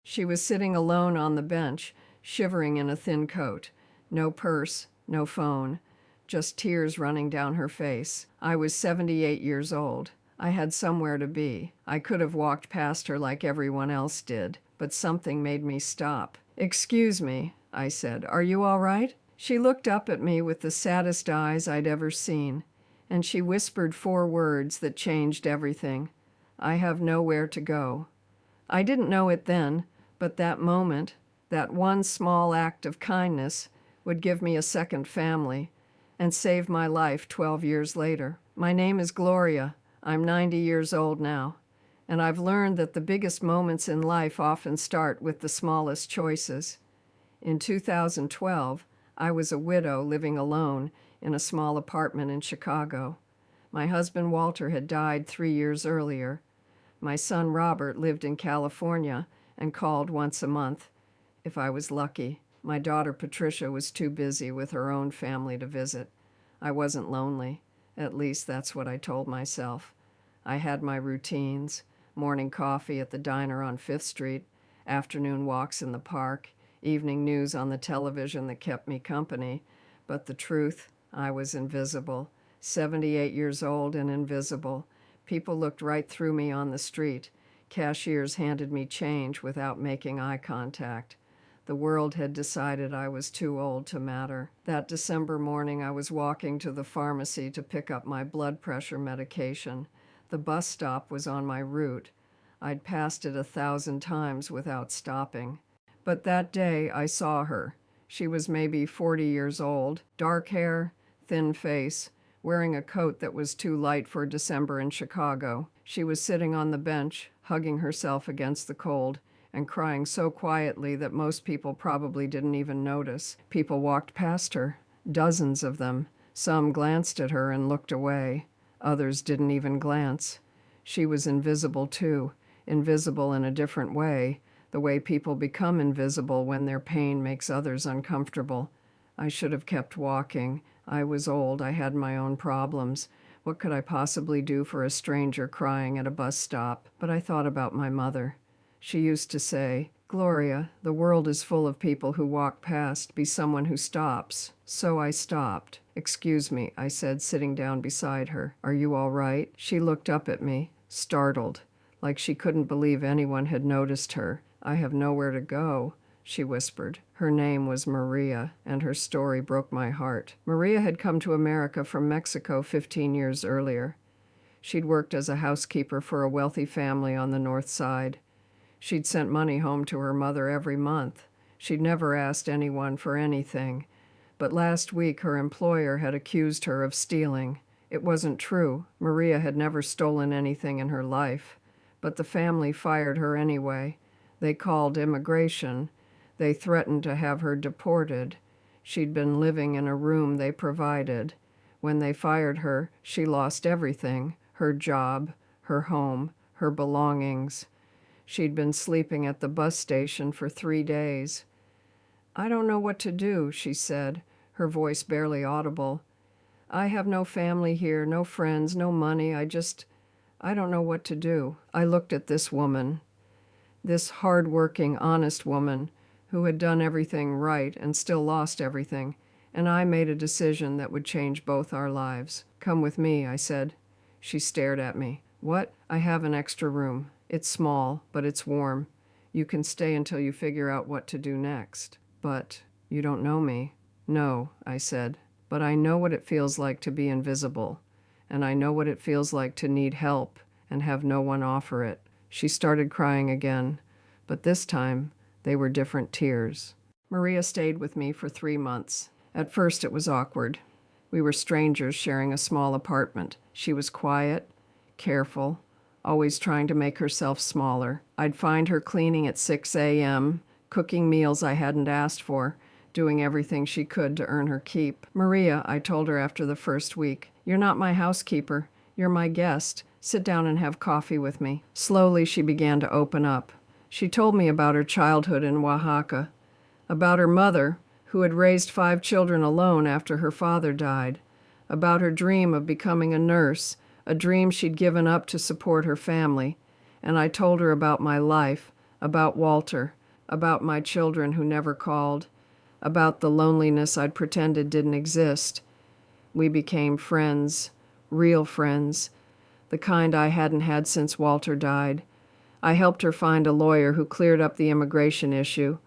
She was sitting alone on the bench, shivering in a thin coat. No purse, no phone, just tears running down her face. I was 78 years old. I had somewhere to be. I could have walked past her like everyone else did, but something made me stop. "Excuse me," I said. "Are you all right?" She looked up at me with the saddest eyes I'd ever seen, and she whispered 4 words that changed everything. "I have nowhere to go." I didn't know it then, but that moment, that one small act of kindness, would give me a second family and save my life 12 years later. My name is Gloria. I'm 90 years old now, and I've learned that the biggest moments in life often start with the smallest choices. In 2012, I was a widow living alone in a small apartment in Chicago. My husband Walter had died 3 years earlier. My son Robert lived in California and called once a month, if I was lucky. My daughter Patricia was too busy with her own family to visit. I wasn't lonely. At least that's what I told myself. I had my routines: morning coffee at the diner on 5th Street, afternoon walks in the park, evening news on the television that kept me company. But the truth, I was invisible. 78 years old and invisible. People looked right through me on the street. Cashiers handed me change without making eye contact. The world had decided I was too old to matter. That December morning, I was walking to the pharmacy to pick up my blood pressure medication. The bus stop was on my route. I'd passed it 1,000 times without stopping. But that day, I saw her. She was maybe 40 years old, dark hair, thin face, wearing a coat that was too light for December in Chicago. She was sitting on the bench, hugging herself against the cold, and crying so quietly that most people probably didn't even notice. People walked past her, dozens of them. Some glanced at her and looked away. Others didn't even glance. She was invisible too, invisible in a different way, the way people become invisible when their pain makes others uncomfortable. I should have kept walking. I was old. I had my own problems. What could I possibly do for a stranger crying at a bus stop? But I thought about my mother. She used to say, "Gloria, the world is full of people who walk past. Be someone who stops." So I stopped. "Excuse me," I said, sitting down beside her. "Are you all right?" She looked up at me, startled, like she couldn't believe anyone had noticed her. "I have nowhere to go," she whispered. Her name was Maria, and her story broke my heart. Maria had come to America from Mexico 15 years earlier. She'd worked as a housekeeper for a wealthy family on the North Side. She'd sent money home to her mother every month. She'd never asked anyone for anything. But last week her employer had accused her of stealing. It wasn't true. Maria had never stolen anything in her life. But the family fired her anyway. They called immigration. They threatened to have her deported. She'd been living in a room they provided. When they fired her, she lost everything: her job, her home, her belongings. She'd been sleeping at the bus station for 3 days. "I don't know what to do," she said, her voice barely audible. "I have no family here, no friends, no money. I don't know what to do." I looked at this woman, this hard-working, honest woman who had done everything right and still lost everything, and I made a decision that would change both our lives. "Come with me," I said. She stared at me. "What?" "I have an extra room. It's small, but it's warm. You can stay until you figure out what to do next." "But you don't know me." "No," I said, "but I know what it feels like to be invisible, and I know what it feels like to need help and have no one offer it." She started crying again, but this time they were different tears. Maria stayed with me for 3 months. At first it was awkward. We were strangers sharing a small apartment. She was quiet, careful, always trying to make herself smaller. I'd find her cleaning at 6 a.m., cooking meals I hadn't asked for, doing everything she could to earn her keep. "Maria," I told her after the first week, "you're not my housekeeper. You're my guest. Sit down and have coffee with me." Slowly she began to open up. She told me about her childhood in Oaxaca, about her mother, who had raised 5 children alone after her father died, about her dream of becoming a nurse, a dream she'd given up to support her family. And I told her about my life, about Walter, about my children who never called, about the loneliness I'd pretended didn't exist. We became friends, real friends, the kind I hadn't had since Walter died. I helped her find a lawyer who cleared up the immigration issue.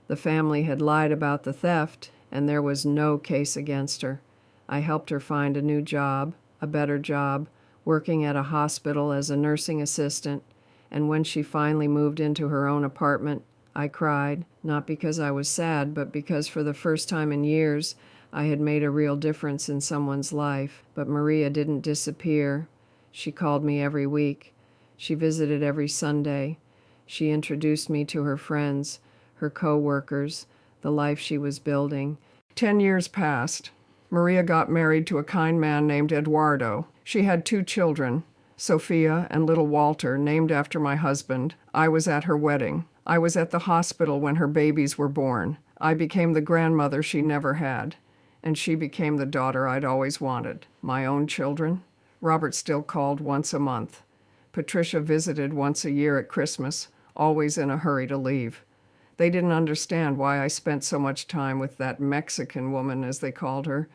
The family had lied about the theft, and there was no case against her. I helped her find a new job, a better job, working at a hospital as a nursing assistant, and when she finally moved into her own apartment, I cried, not because I was sad, but because for the first time in years, I had made a real difference in someone's life. But Maria didn't disappear. She called me every week. She visited every Sunday. She introduced me to her friends, her co-workers, the life she was building. 10 years passed. Maria got married to a kind man named Eduardo. She had 2 children, Sophia and little Walter, named after my husband. I was at her wedding. I was at the hospital when her babies were born. I became the grandmother she never had, and she became the daughter I'd always wanted. My own children? Robert still called once a month. Patricia visited once a year at Christmas, always in a hurry to leave. They didn't understand why I spent so much time with that Mexican woman, as they called her.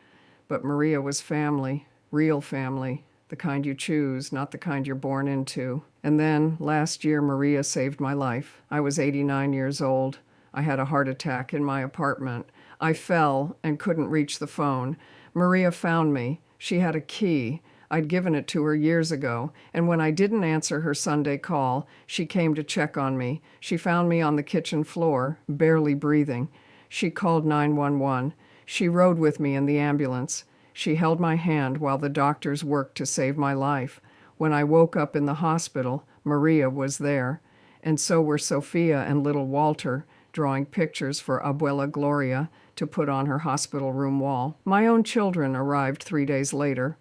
But Maria was family, real family, the kind you choose, not the kind you're born into. And then, last year, Maria saved my life. I was 89 years old. I had a heart attack in my apartment. I fell and couldn't reach the phone. Maria found me. She had a key. I'd given it to her years ago, and when I didn't answer her Sunday call, she came to check on me. She found me on the kitchen floor, barely breathing. She called 911. She rode with me in the ambulance. She held my hand while the doctors worked to save my life. When I woke up in the hospital, Maria was there, and so were Sophia and little Walter, drawing pictures for Abuela Gloria to put on her hospital room wall. My own children arrived 3 days later.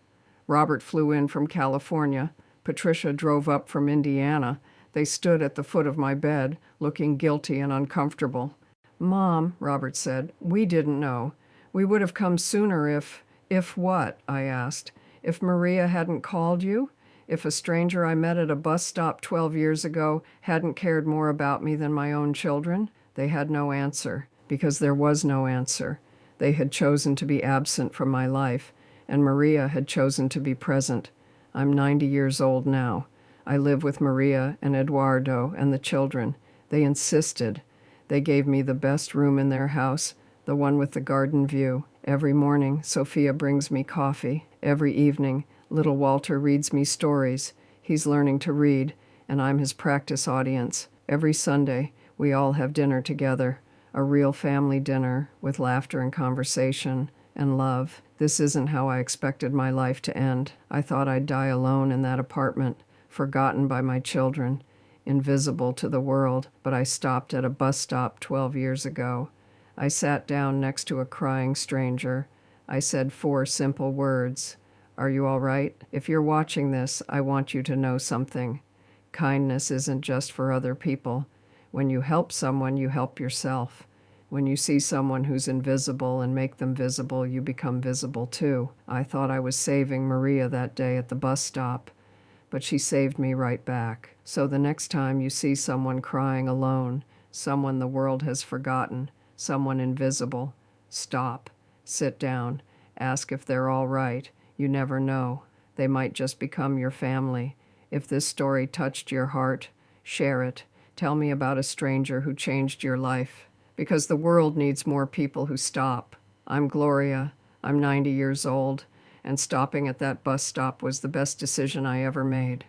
Robert flew in from California. Patricia drove up from Indiana. They stood at the foot of my bed, looking guilty and uncomfortable. "Mom," Robert said, "we didn't know. We would have come sooner if..." "If what?" I asked. "If Maria hadn't called you? If a stranger I met at a bus stop 12 years ago hadn't cared more about me than my own children?" They had no answer, because there was no answer. They had chosen to be absent from my life, and Maria had chosen to be present. I'm 90 years old now. I live with Maria and Eduardo and the children. They insisted. They gave me the best room in their house, the one with the garden view. Every morning, Sophia brings me coffee. Every evening, little Walter reads me stories. He's learning to read, and I'm his practice audience. Every Sunday, we all have dinner together, a real family dinner with laughter and conversation and love. This isn't how I expected my life to end. I thought I'd die alone in that apartment, forgotten by my children, invisible to the world, but I stopped at a bus stop 12 years ago. I sat down next to a crying stranger. I said 4 simple words. "Are you all right? If you're watching this, I want you to know something. Kindness isn't just for other people. When you help someone, you help yourself. When you see someone who's invisible and make them visible, you become visible too." I thought I was saving Maria that day at the bus stop, but she saved me right back. So the next time you see someone crying alone, someone the world has forgotten, someone invisible, stop, sit down, ask if they're all right. You never know. They might just become your family. If this story touched your heart, share it. Tell me about a stranger who changed your life. Because the world needs more people who stop. I'm Gloria. I'm 90 years old, and stopping at that bus stop was the best decision I ever made.